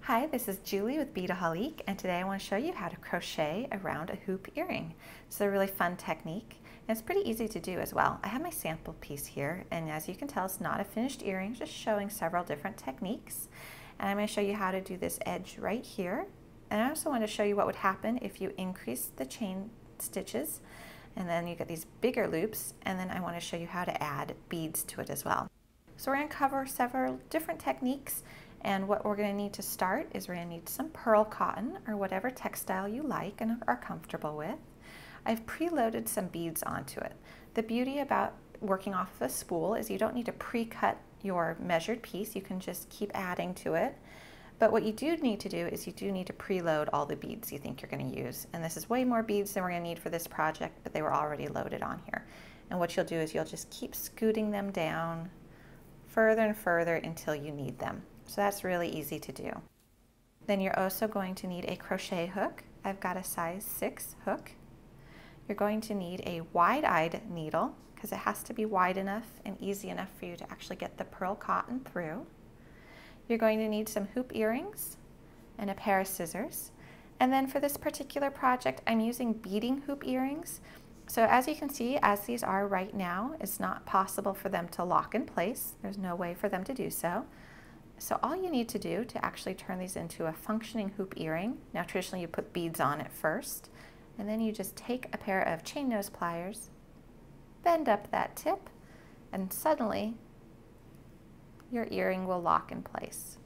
Hi, this is Julie with Beadaholique, and today I want to show you how to crochet around a hoop earring. It's a really fun technique, and it's pretty easy to do as well. I have my sample piece here, and as you can tell, it's not a finished earring, just showing several different techniques. And I'm going to show you how to do this edge right here. And I also want to show you what would happen if you increase the chain stitches, and then you get these bigger loops, and then I want to show you how to add beads to it as well. So we're going to cover several different techniques. And what we're going to need to start is we're going to need some pearl cotton or whatever textile you like and are comfortable with. I've preloaded some beads onto it. The beauty about working off of a spool is you don't need to pre-cut your measured piece. You can just keep adding to it. But what you do need to do is you do need to preload all the beads you think you're going to use. And this is way more beads than we're going to need for this project, but they were already loaded on here. And what you'll do is you'll just keep scooting them down further and further until you need them. So that's really easy to do. Then you're also going to need a crochet hook. I've got a size 6 hook. You're going to need a wide-eyed needle because it has to be wide enough and easy enough for you to actually get the pearl cotton through. You're going to need some hoop earrings and a pair of scissors. And then for this particular project, I'm using beading hoop earrings. So as you can see, as these are right now, it's not possible for them to lock in place. There's no way for them to do so. So all you need to do to actually turn these into a functioning hoop earring, now traditionally you put beads on it first, and then you just take a pair of chain nose pliers, bend up that tip, and suddenly your earring will lock in place.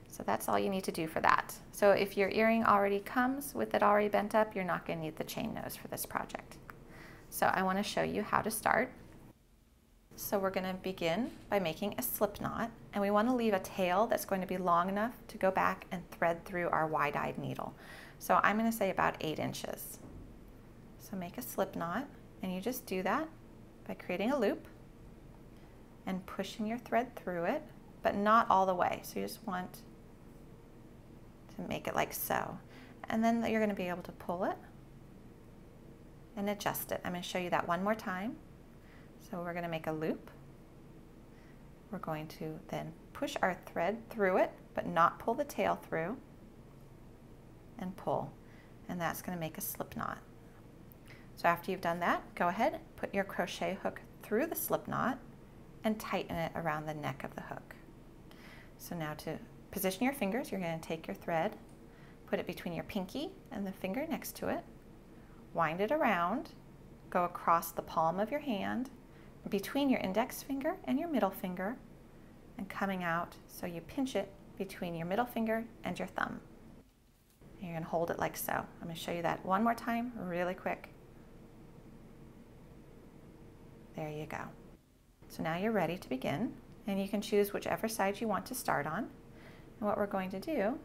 So that's all you need to do for that. So if your earring already comes with it already bent up, you're not going to need the chain nose for this project. So I want to show you how to start. So we're going to begin by making a slip knot, and we want to leave a tail that's going to be long enough to go back and thread through our wide-eyed needle. So I'm going to say about 8 inches. So make a slip knot, and you just do that by creating a loop and pushing your thread through it, but not all the way. So you just want to make it like so. And then you're going to be able to pull it and adjust it. I'm going to show you that one more time. So we're going to make a loop. We're going to then push our thread through it, but not pull the tail through, and pull. And that's going to make a slip knot. So after you've done that, go ahead, put your crochet hook through the slip knot and tighten it around the neck of the hook. So now to position your fingers, you're going to take your thread, put it between your pinky and the finger next to it, wind it around, go across the palm of your hand, between your index finger and your middle finger, and coming out so you pinch it between your middle finger and your thumb. And you're going to hold it like so. I'm going to show you that one more time really quick. There you go. So now you're ready to begin, and you can choose whichever side you want to start on. And what we're going to do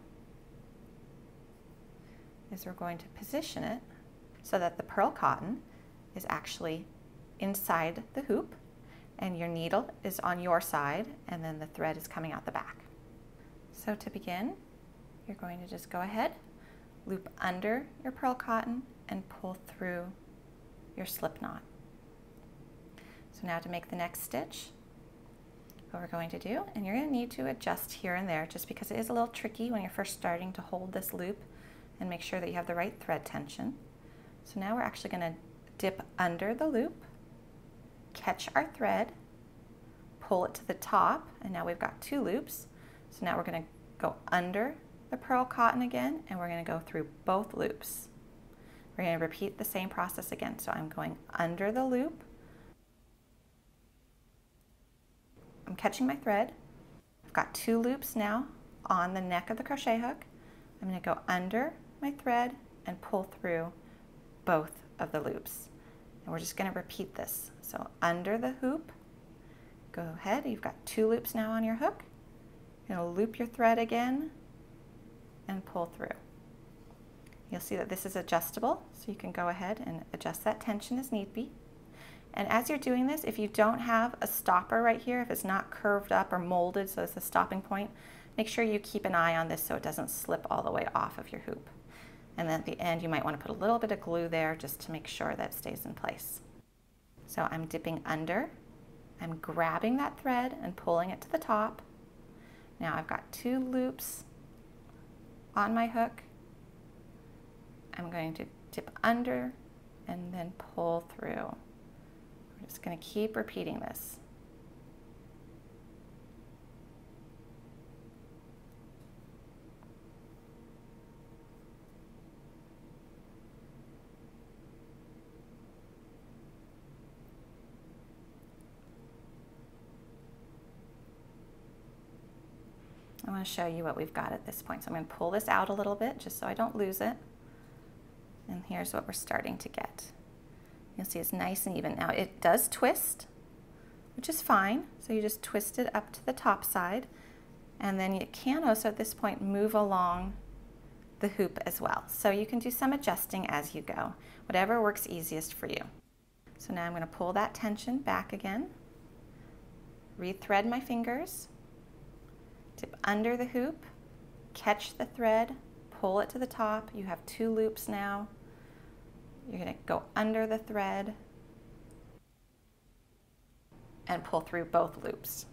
is we're going to position it so that the pearl cotton is actually inside the hoop, and your needle is on your side, and then the thread is coming out the back. So to begin, you're going to just go ahead, loop under your pearl cotton, and pull through your slip knot. So now to make the next stitch, what we're going to do, and you're going to need to adjust here and there just because it is a little tricky when you're first starting to hold this loop and make sure that you have the right thread tension. So now we're actually going to dip under the loop, catch our thread, pull it to the top, and now we've got 2 loops. So now we're going to go under the pearl cotton again, and we're going to go through both loops. We're going to repeat the same process again. So I'm going under the loop, I'm catching my thread, I've got 2 loops now on the neck of the crochet hook. I'm going to go under my thread and pull through both of the loops. And we're just going to repeat this. So under the hoop, go ahead, you've got 2 loops now on your hook. You're going to loop your thread again and pull through. You'll see that this is adjustable, so you can go ahead and adjust that tension as need be. And as you're doing this, if you don't have a stopper right here, if it's not curved up or molded so it's a stopping point, make sure you keep an eye on this so it doesn't slip all the way off of your hoop. And then at the end, you might want to put a little bit of glue there just to make sure that it stays in place. So I'm dipping under, I'm grabbing that thread and pulling it to the top, Now I've got 2 loops on my hook. I'm going to dip under and then pull through. We're just going to keep repeating this. I want to show you what we've got at this point. So I'm going to pull this out a little bit just so I don't lose it. And here's what we're starting to get. You'll see it's nice and even. Now it does twist, which is fine. So you just twist it up to the top side. And then you can also at this point move along the hoop as well. So you can do some adjusting as you go, whatever works easiest for you. So now I'm going to pull that tension back again, rethread my fingers, dip under the hoop, catch the thread, pull it to the top. You have 2 loops now. You're going to go under the thread and pull through both loops.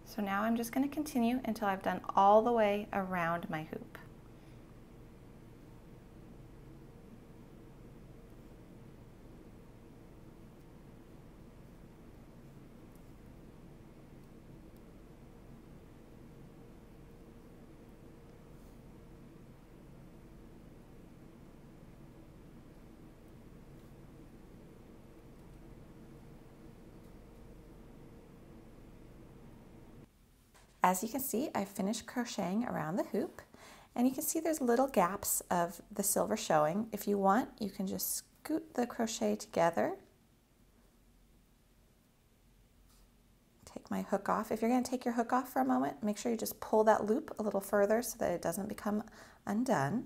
So now I'm just going to continue until I've done all the way around my hoop. As you can see, I've finished crocheting around the hoop, and you can see there's little gaps of the silver showing. If you want, you can just scoot the crochet together. Take my hook off. If you're going to take your hook off for a moment, make sure you just pull that loop a little further so that it doesn't become undone.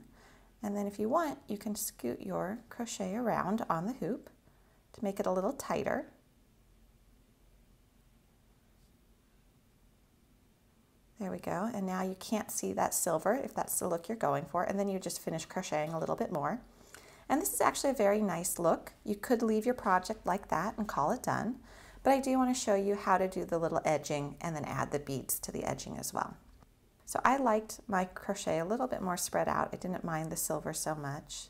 And then if you want, you can scoot your crochet around on the hoop to make it a little tighter. There we go, and now you can't see that silver if that's the look you're going for, and then you just finish crocheting a little bit more. And this is actually a very nice look. You could leave your project like that and call it done, but I do want to show you how to do the little edging and then add the beads to the edging as well. So I liked my crochet a little bit more spread out. I didn't mind the silver so much.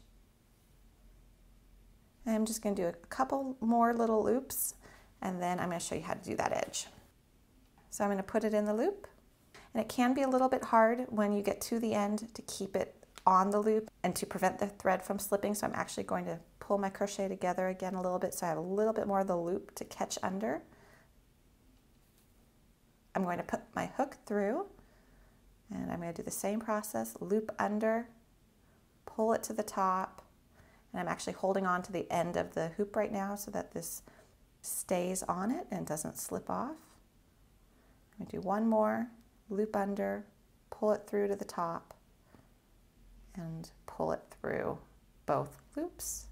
And I'm just going to do a couple more little loops, and then I'm going to show you how to do that edge. So I'm going to put it in the loop. And it can be a little bit hard when you get to the end to keep it on the loop and to prevent the thread from slipping. So I'm actually going to pull my crochet together again a little bit so I have a little bit more of the loop to catch under. I'm going to put my hook through, and I'm going to do the same process, loop under, pull it to the top, and I'm actually holding on to the end of the hoop right now so that this stays on it and doesn't slip off. I'm going to do one more. Loop under, pull it through to the top, and pull it through both loops.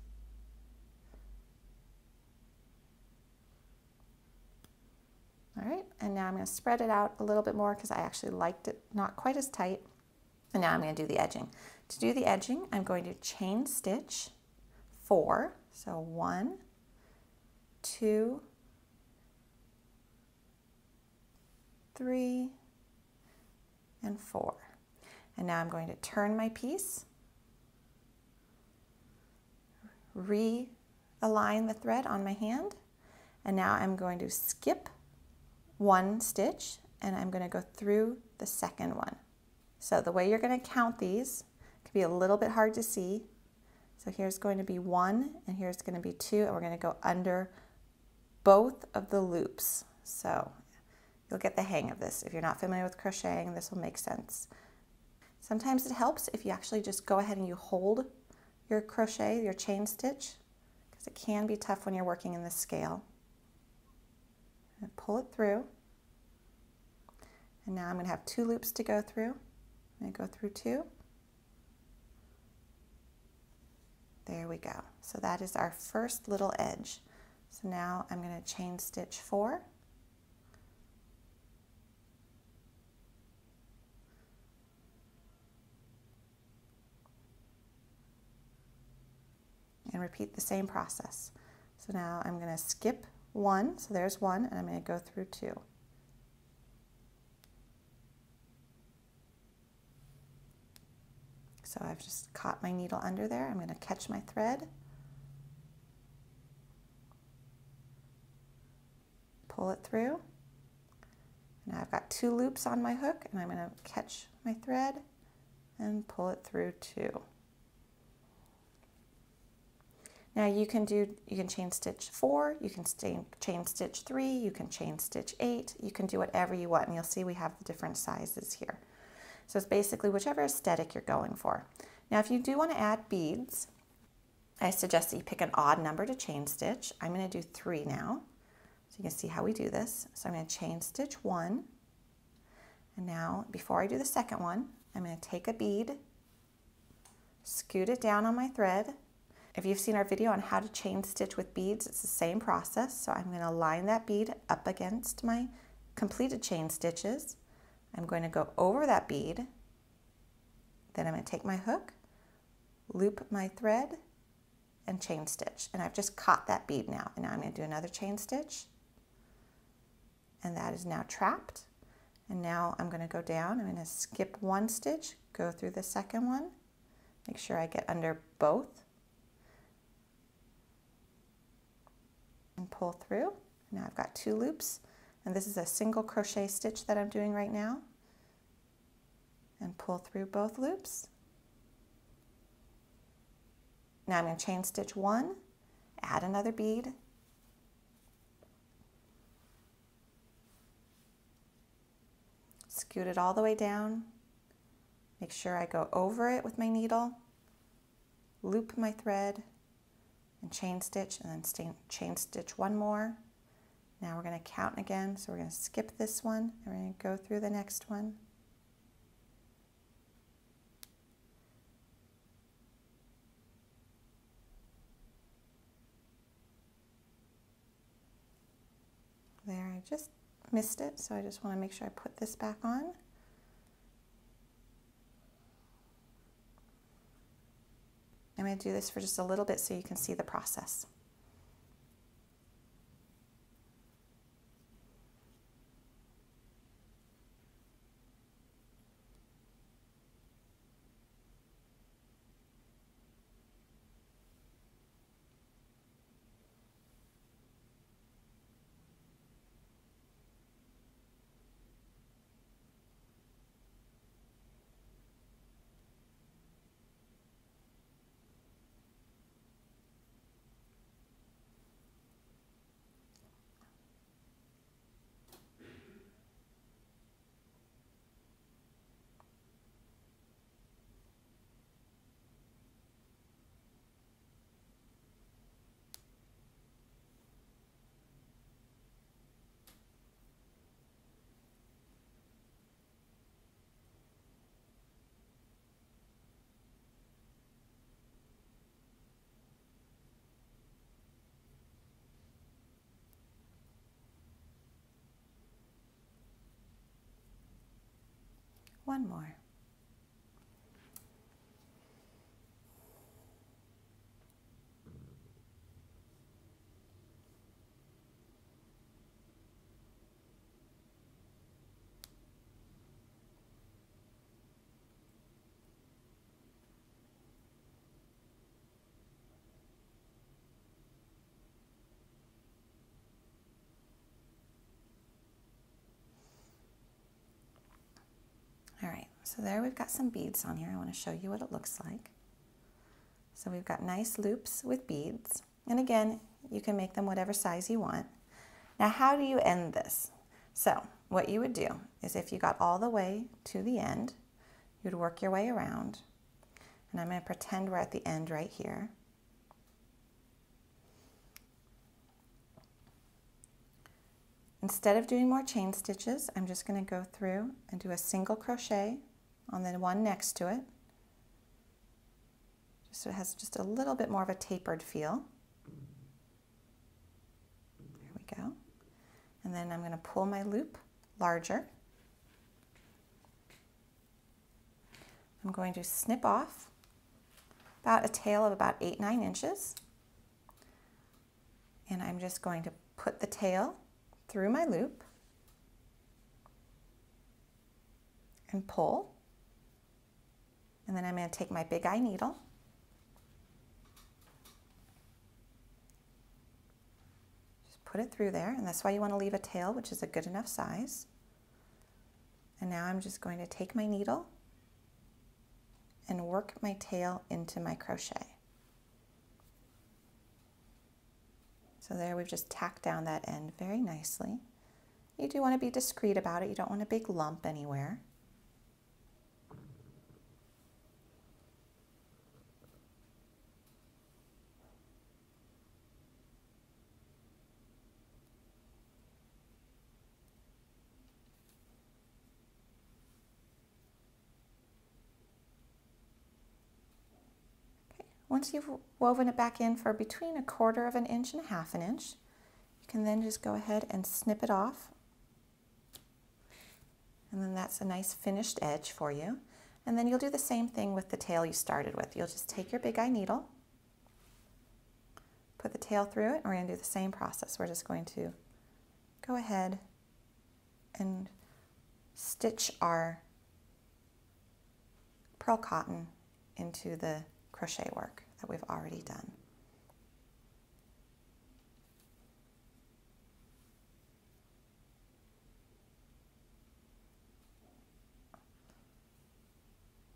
All right, and now I'm going to spread it out a little bit more because I actually liked it not quite as tight. And now I'm going to do the edging. To do the edging, I'm going to chain stitch 4. So 1, 2, 3, and 4. And now I'm going to turn my piece, realign the thread on my hand, and now I'm going to skip 1 stitch and I'm going to go through the second one. So the way you're going to count these can be a little bit hard to see. So here's going to be 1 and here's going to be 2, and we're going to go under both of the loops. So you'll get the hang of this. If you're not familiar with crocheting, this will make sense. Sometimes it helps if you actually just go ahead and you hold your crochet, your chain stitch, because it can be tough when you're working in the scale. And pull it through. And now I'm going to have 2 loops to go through. I'm going to go through 2. There we go. So that is our first little edge. So now I'm going to chain stitch 4. And repeat the same process. So now I'm going to skip 1, so there's 1, and I'm going to go through 2. So I've just caught my needle under there. I'm going to catch my thread, pull it through. Now I've got 2 loops on my hook, and I'm going to catch my thread and pull it through 2. Now you can chain stitch 4, you can chain stitch 3, you can chain stitch 8, you can do whatever you want, and you'll see we have the different sizes here. So it's basically whichever aesthetic you're going for. Now if you do want to add beads, I suggest that you pick an odd number to chain stitch. I'm going to do 3 now, so you can see how we do this. So I'm going to chain stitch 1, and now before I do the second one, I'm going to take a bead, scoot it down on my thread. If you've seen our video on how to chain stitch with beads, it's the same process. So I'm going to line that bead up against my completed chain stitches. I'm going to go over that bead, then I'm going to take my hook, loop my thread, and chain stitch. And I've just caught that bead now. And now I'm going to do another chain stitch, and that is now trapped. And now I'm going to go down, I'm going to skip 1 stitch, go through the second one, make sure I get under both, and pull through. Now I've got 2 loops, and this is a single crochet stitch that I'm doing right now, and pull through both loops. Now I'm going to chain stitch 1, add another bead, scoot it all the way down, make sure I go over it with my needle, loop my thread, and chain stitch, and then chain stitch 1 more. Now we're going to count again, so we're going to skip this one, and we're going to go through the next one. There, I just missed it, so I just want to make sure I put this back on. I'm going to do this for just a little bit so you can see the process. One more. All right, so there we've got some beads on here. I want to show you what it looks like. So we've got nice loops with beads. And again, you can make them whatever size you want. Now, how do you end this? So what you would do is if you got all the way to the end, you'd work your way around. And I'm going to pretend we're at the end right here. Instead of doing more chain stitches, I'm just going to go through and do a single crochet on the one next to it, just so it has just a little bit more of a tapered feel. There we go. And then I'm going to pull my loop larger. I'm going to snip off about a tail of about 8-9 inches, and I'm just going to put the tail through my loop and pull. And then I'm going to take my big eye needle put it through there, and that's why you want to leave a tail, which is a good enough size. And now I'm just going to take my needle and work my tail into my crochet. So there we've just tacked down that end very nicely. You do want to be discreet about it. You don't want a big lump anywhere. Once you've woven it back in for between 1/4 of an inch and 1/2 an inch, you can then just go ahead and snip it off. And then that's a nice finished edge for you. And then you'll do the same thing with the tail you started with. You'll just take your big eye needle, put the tail through it, and we're going to do the same process. We're just going to go ahead and stitch our pearl cotton into the crochet work that we've already done.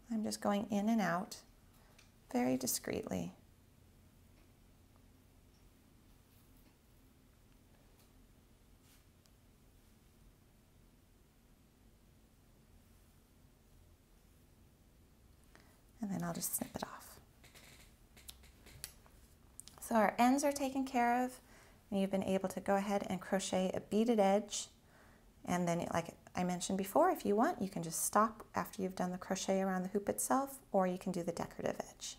I'm just going in and out very discreetly. And then I'll just snip it off. So our ends are taken care of, and you've been able to go ahead and crochet a beaded edge. And then, like I mentioned before, if you want, you can just stop after you've done the crochet around the hoop itself, or you can do the decorative edge.